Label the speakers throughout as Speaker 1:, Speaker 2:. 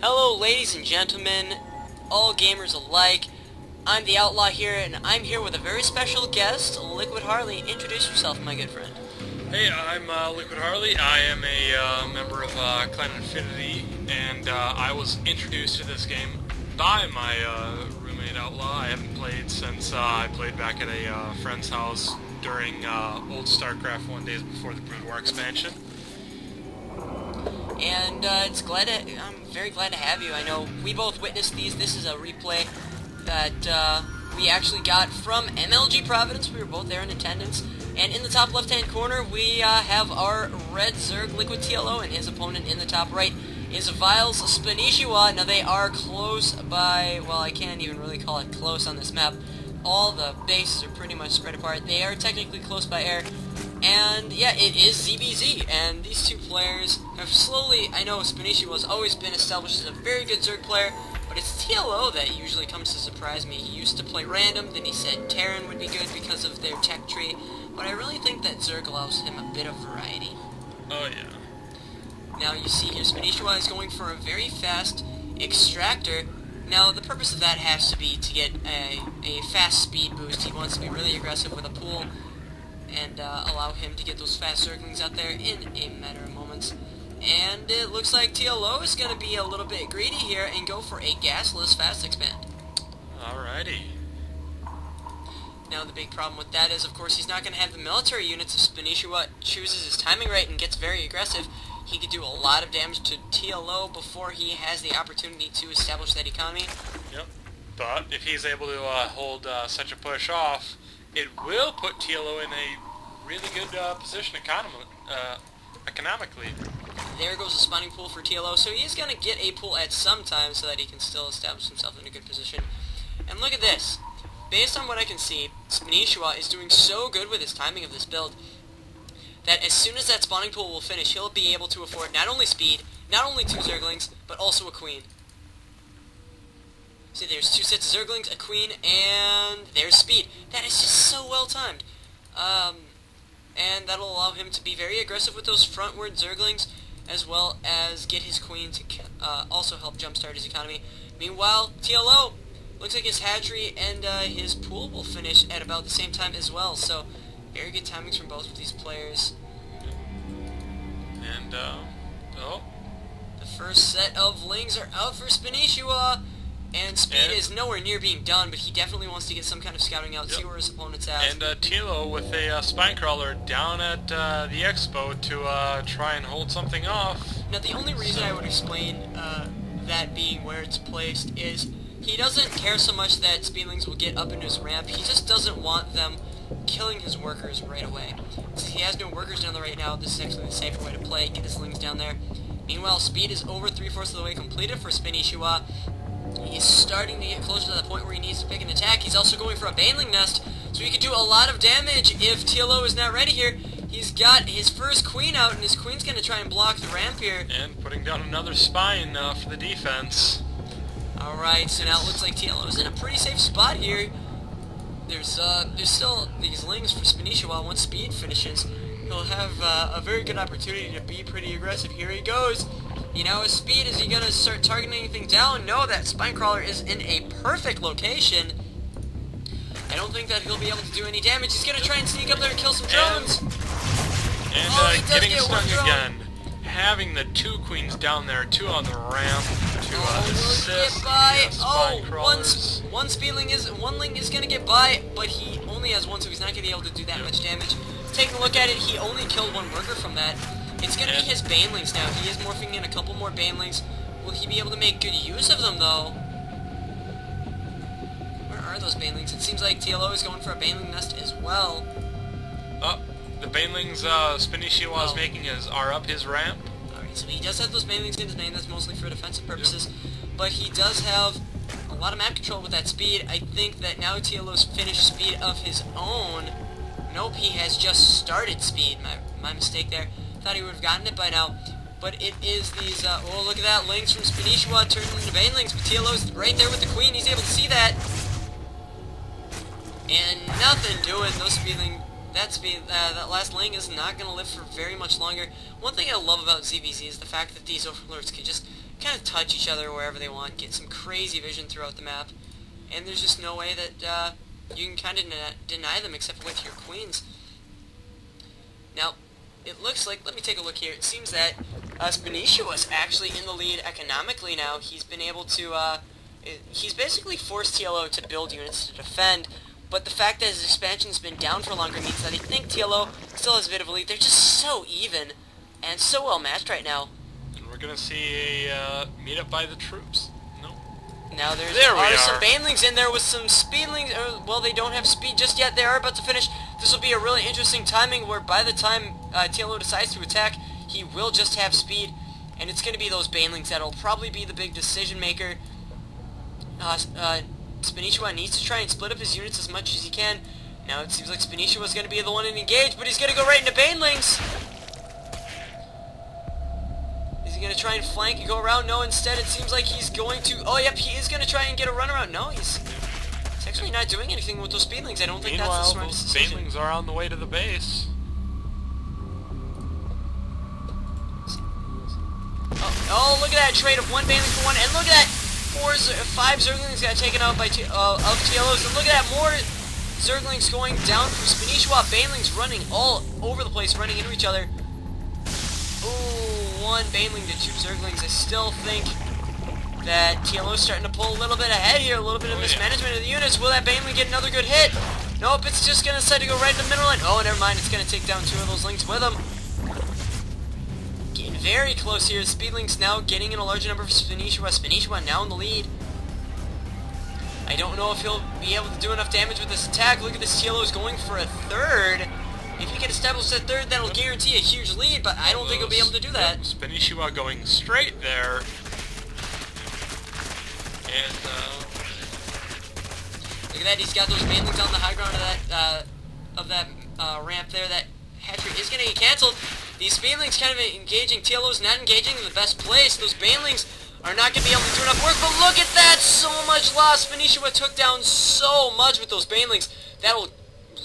Speaker 1: Hello, ladies and gentlemen, all gamers alike. I'm the Outlaw here, and I'm here with a very special guest, Liquid Harley. Introduce yourself, my good friend.
Speaker 2: Hey, I'm Liquid Harley. I am a member of Clan Infinity, and I was introduced to this game by my roommate Outlaw. I haven't played since I played back at a friend's house during old StarCraft 1 days before the Brood War expansion.
Speaker 1: And I'm very glad to have you. I know we both witnessed these. This is a replay that we actually got from MLG Providence. We were both there in attendance. And in the top left-hand corner, we have our red Zerg Liquid TLO, and his opponent in the top right is Vile's Spanishwa. Now they are close by, well, I can't even really call it close on this map. All the bases are pretty much spread apart. They are technically close by air. And yeah, it is ZBZ, and these two players have slowly, I know Spanishwa has always been established as a very good Zerg player, but it's TLO that usually comes to surprise me. He used to play random, then he said Terran would be good because of their tech tree, but I really think that Zerg allows him a bit of variety.
Speaker 2: Oh yeah.
Speaker 1: Now you see here, Spanishwa is going for a very fast extractor. Now the purpose of that has to be to get a fast speed boost. He wants to be really aggressive with a pool and allow him to get those fast circlings out there in a matter of moments. And it looks like TLO is going to be a little bit greedy here and go for a gasless fast expand.
Speaker 2: Alrighty.
Speaker 1: Now the big problem with that is, of course, he's not going to have the military units. If Spanishwa chooses his timing right and gets very aggressive, he could do a lot of damage to TLO before he has the opportunity to establish that economy.
Speaker 2: Yep. But if he's able to hold such a push off, it will put TLO in a really good position economically.
Speaker 1: There goes the spawning pool for TLO, so he is going to get a pool at some time so that he can still establish himself in a good position. And look at this. Based on what I can see, Spanishwa is doing so good with his timing of this build that as soon as that spawning pool will finish, he'll be able to afford not only speed, not only 2 Zerglings, but also a queen. See, there's 2 sets of Zerglings, a queen, and there's speed. That is just so well timed. And that'll allow him to be very aggressive with those frontward Zerglings, as well as get his queen to also help jumpstart his economy. Meanwhile, TLO looks like his hatchery and his pool will finish at about the same time as well. So, very good timings from both of these players.
Speaker 2: And, oh.
Speaker 1: The first set of lings are out for Spanishwa. And speed is nowhere near being done, but he definitely wants to get some kind of scouting out, see where his opponent's at.
Speaker 2: And TLO with a spine crawler down at the expo to try and hold something off.
Speaker 1: Now the only reason I would explain that being where it's placed is he doesn't care so much that speedlings will get up into his ramp. He just doesn't want them killing his workers right away. Since he has no workers down there right now, this is actually the safer way to play, get his lings down there. Meanwhile, speed is over 3/4 of the way completed for Spanishwa. He's starting to get closer to the point where he needs to pick an attack. He's also going for a baneling nest, so he could do a lot of damage if TLO is not ready here. He's got his first queen out, and his queen's going to try and block the ramp here.
Speaker 2: And putting down another spine for the defense.
Speaker 1: Alright, so now it looks like TLO is in a pretty safe spot here. There's still these lings for Spanishwa. Once speed finishes, he'll have a very good opportunity to be pretty aggressive. Here he goes. You know, his speed, is he going to start targeting anything down? No, that spine crawler is in a perfect location. I don't think that he'll be able to do any damage. He's going to try and sneak up there and kill some drones.
Speaker 2: And getting stuck again. Having the 2 queens down there, 2 on the ramp to assist the spine crawlers.
Speaker 1: One ling is going to get by, but he only has 1, so he's not going to be able to do that much damage. Taking a look at it, he only killed 1 worker from that. It's going to be his banelings now. He is morphing in a couple more banelings. Will he be able to make good use of them, though? Where are those banelings? It seems like TLO is going for a baneling nest as well.
Speaker 2: The banelings Spanishwa is making are up his ramp.
Speaker 1: Alright, so he does have those banelings in his main. That's mostly for defensive purposes. But he does have a lot of map control with that speed. I think that now TLO's finished speed of his own. Nope, he has just started speed. My mistake there. Thought he would have gotten it by now, but it is these, oh, look at that, lings from Spanishwa turned into banelings, but TLO's right there with the queen. He's able to see that, and nothing doing. Those that last lane is not going to live for very much longer. One thing I love about ZVZ is the fact that these overlords can just kind of touch each other wherever they want, get some crazy vision throughout the map, and there's just no way that you can kind of deny them except with your queens. Now, it looks like, let me take a look here, it seems that Spanishwa was actually in the lead economically now. He's been able to, he's basically forced TLO to build units to defend, but the fact that his expansion's been down for longer means that I think TLO still has a bit of a lead. They're just so even and so well matched right now.
Speaker 2: And we're gonna see a meetup by the troops. No.
Speaker 1: Now there's
Speaker 2: There
Speaker 1: some banelings in there with some speedlings. Well, they don't have speed just yet. They are about to finish. This will be a really interesting timing where by the time TLO decides to attack, he will just have speed, and it's going to be those banelings that'll probably be the big decision maker. Spanishwa needs to try and split up his units as much as he can. Now it seems like Spanishwa was going to be the one to engage, but he's going to go right into banelings. Is he going to try and flank and go around? No, instead it seems like he's going to... Oh, yep, he is going to try and get a runaround. No, he's actually not doing anything with those speedlings. I don't think that's the smartest decision.
Speaker 2: Meanwhile, those banelings are on the way to the base.
Speaker 1: Oh, look at that trade of one baneling for one, and look at that! 5 Zerglings got taken out by of TLOs, and look at that, more Zerglings going down from Spanishwa. Banelings running all over the place, running into each other. Ooh, 1 baneling to 2 Zerglings. I still think that TLO's starting to pull a little bit ahead here, a little bit of mismanagement of the units. Will that baneling get another good hit? Nope, it's just going to decide to go right in the middle line. Oh, never mind, it's going to take down 2 of those links with him. Getting very close here. Speedlings now getting in a larger number for Spanishwa. Spanishwa now in the lead. I don't know if he'll be able to do enough damage with this attack. Look at this, TLO is going for a 3rd. If he can establish that 3rd, that'll guarantee a huge lead, but I don't think he'll be able to do that.
Speaker 2: Spanishwa going straight there. And,
Speaker 1: look at that, he's got those banelings on the high ground of that ramp there. That hatchery is going to get cancelled. These banelings kind of engaging. TLO's not engaging in the best place. Those banelings are not going to be able to do enough work, but look at that! So much loss! Spanishwa took down so much with those banelings. That'll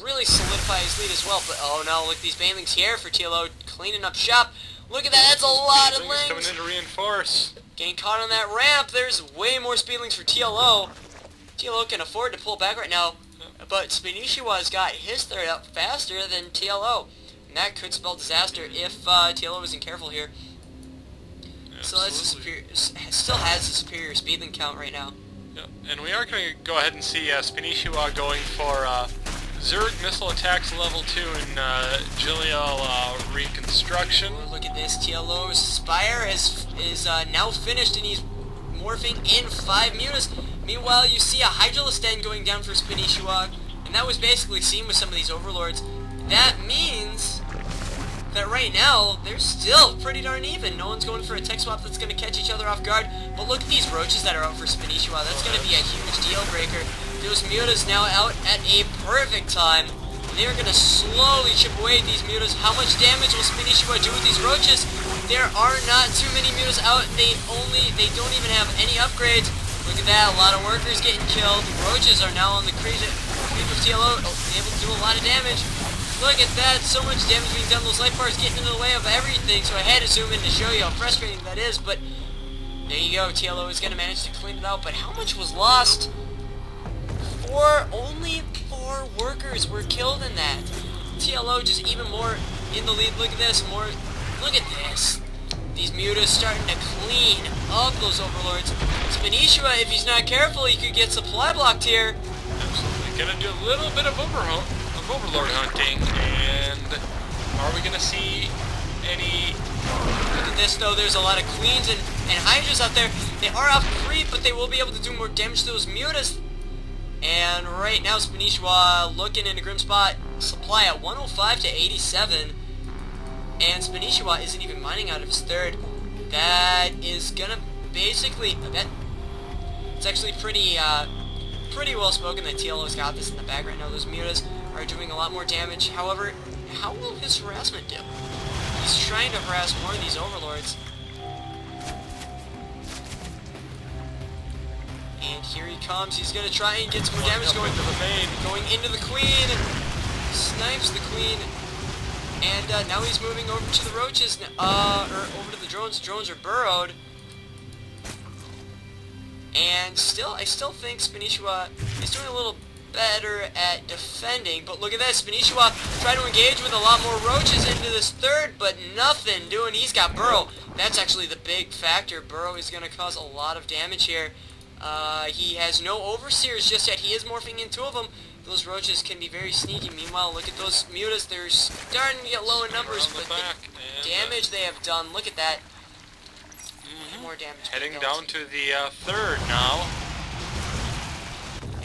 Speaker 1: really solidify his lead as well, but oh no, look at these banelings here for TLO cleaning up shop. Look at that, that's a lot of links!
Speaker 2: Coming in to reinforce.
Speaker 1: Getting caught on that ramp, there's way more speedlings for TLO. TLO can afford to pull back right now, but Spanishwa's got his 3rd up faster than TLO. And that could spell disaster if TLO isn't careful here. So that's still has a superior speedling count right now.
Speaker 2: Yep. And we are going to go ahead and see Spanishwa going for Zerg missile attacks level 2 in Gileal reconstruction.
Speaker 1: Oh, look at this, TLO's Spire is now finished, and he's morphing in 5 mutas. Meanwhile, you see a Hydralistan going down for Spanishwa, and that was basically seen with some of these overlords. That means that right now, they're still pretty darn even. No one's going for a tech swap that's going to catch each other off guard. But look at these roaches that are out for Spanishwa. That's going to be a huge deal breaker. Those mutas now out at a perfect time. They're going to slowly chip away at these mutas. How much damage will Spanishwa do with these roaches? There are not too many mutas out. They don't even have any upgrades. Look at that, a lot of workers getting killed. Roaches are now on the creep of TLO, able to do a lot of damage. Look at that, so much damage being done. Those light bars getting in the way of everything, so I had to zoom in to show you how frustrating that is, but there you go, TLO is going to manage to clean it out, but how much was lost? Only 4 workers were killed in that. TLO just even more in the lead. Look at this, look at this. These mutas starting to clean up those overlords. Spanishwa, if he's not careful, he could get supply blocked here.
Speaker 2: Absolutely, gonna do a little bit of overlord hunting, and are we gonna see any...
Speaker 1: Look at this though, there's a lot of queens and hydras out there. They are off creep, but they will be able to do more damage to those mutas. And right now Spanishwa looking in a grim spot. Supply at 105 to 87. And Spanishwa isn't even mining out of his 3rd. That is gonna basically... It's actually pretty well spoken that TLO's got this in the bag right now. Those mutas are doing a lot more damage. However, how will his harassment do? He's trying to harass more of these overlords. And here he comes. He's going to try and get some more damage going into the queen. snipes the queen, and now he's moving over to the roaches, or over to the drones. Drones are burrowed, and I still think Spanishwa is doing a little better at defending, but look at that, Spanishwa trying to engage with a lot more roaches into this third, but nothing doing. He's got burrow. That's actually the big factor. Burrow is going to cause a lot of damage here. He has no overseers just yet. He is morphing in 2 of them. Those roaches can be very sneaky. Meanwhile, look at those mutas. They're starting to get low in numbers, but the damage they have done, look at that. More damage.
Speaker 2: Heading down to the third now.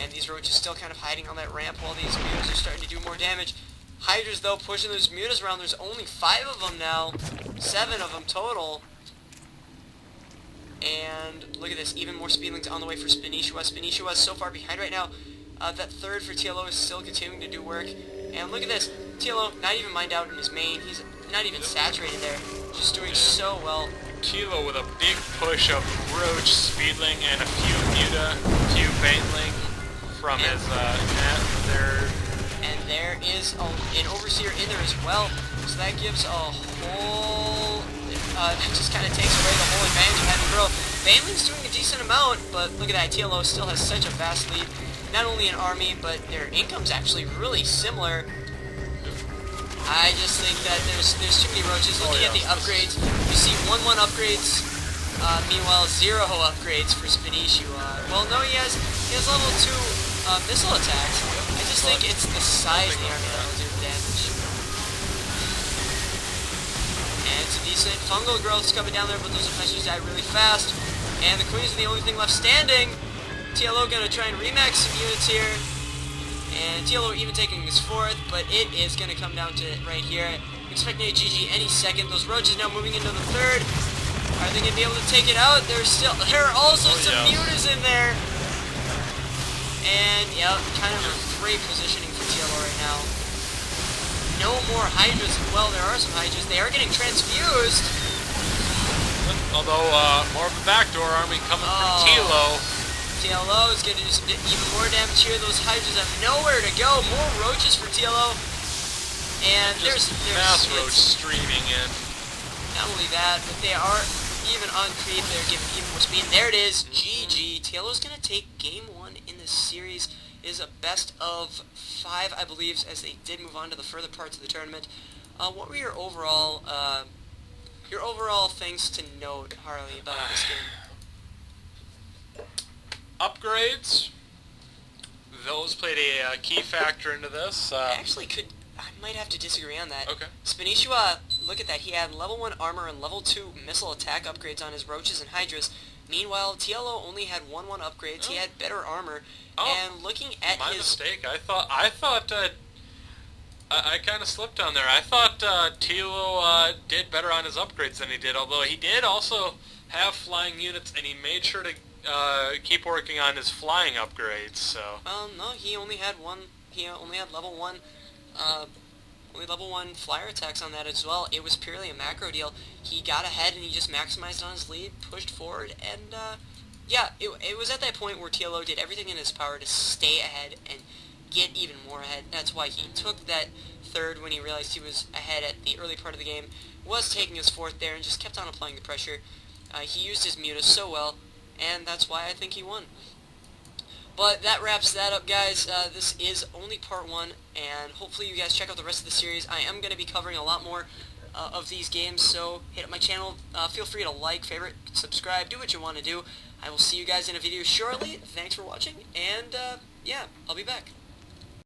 Speaker 1: And these roaches still kind of hiding on that ramp while these mutas are starting to do more damage. Hydras, though, pushing those mutas around. There's only 5 of them now. 7 of them total. And look at this. Even more speedlings on the way for Spanishwa. Spanishwa is so far behind right now. That third for TLO is still continuing to do work. And look at this. TLO not even mined out in his main. He's not even saturated there. Just doing so well.
Speaker 2: TLO with a big push of roach, speedling, and a few muta, few baneling from his net there.
Speaker 1: And there is an overseer in there as well. So that gives a whole... that just kind of takes away the whole advantage of having Burrow. Baneling's doing a decent amount, but look at that. TLO still has such a vast lead. Not only in army, but their income's actually really similar. I just think that there's too many roaches. Looking at the upgrades, you see 1-1 upgrades, meanwhile 0 upgrades for Spanishwa. Well, no, he has level 2 missile attacks. I just think it's the size of the army that will do the damage. And it's a decent fungal growth's coming down there, but those infestors die really fast. And the queens are the only thing left standing. TLO gonna try and remax some units here. And TLO even taking his 4th, but it is going to come down to it right here. Expecting a GG any second. Those roaches now moving into the 3rd. Are they going to be able to take it out? There are also some mutas in there. And, yeah, kind of a great positioning for TLO right now. No more Hydras. Well, there are some Hydras. They are getting transfused.
Speaker 2: Although, more of a backdoor army coming from TLO.
Speaker 1: TLO is going to do some even more damage here. Those Hydras have nowhere to go. More roaches for TLO. And there's
Speaker 2: mass roach streaming in.
Speaker 1: Not only that, but they are even on creep. They're giving even more speed. There it is. GG. TLO's going to take game 1 in this series. It is a best of 5, I believe, as they did move on to the further parts of the tournament. What were your overall things to note, Harley, about this game?
Speaker 2: Upgrades, those played a key factor into this.
Speaker 1: I might have to disagree on that.
Speaker 2: Okay.
Speaker 1: Spanishwa, look at that. He had level 1 armor and level 2 missile attack upgrades on his roaches and hydras. Meanwhile, TLO only had 1-1 upgrades. He had better armor. And looking at
Speaker 2: my mistake. I thought I kind of slipped on there. I thought TLO did better on his upgrades than he did. Although he did also have flying units, and he made sure to keep working on his flying upgrades. So.
Speaker 1: No, he only had level 1. Only level 1 flyer attacks on that as well. It was purely a macro deal. He got ahead and he just maximized on his lead, pushed forward, and yeah, it was at that point where TLO did everything in his power to stay ahead and get even more ahead. That's why he took that 3rd when he realized he was ahead at the early part of the game, was taking his 4th there, and just kept on applying the pressure. He used his mutas so well, and that's why I think he won. But that wraps that up, guys. This is only part 1, and hopefully you guys check out the rest of the series. I am going to be covering a lot more of these games, so hit up my channel. Feel free to like, favorite, subscribe, do what you want to do. I will see you guys in a video shortly. Thanks for watching, and yeah, I'll be back.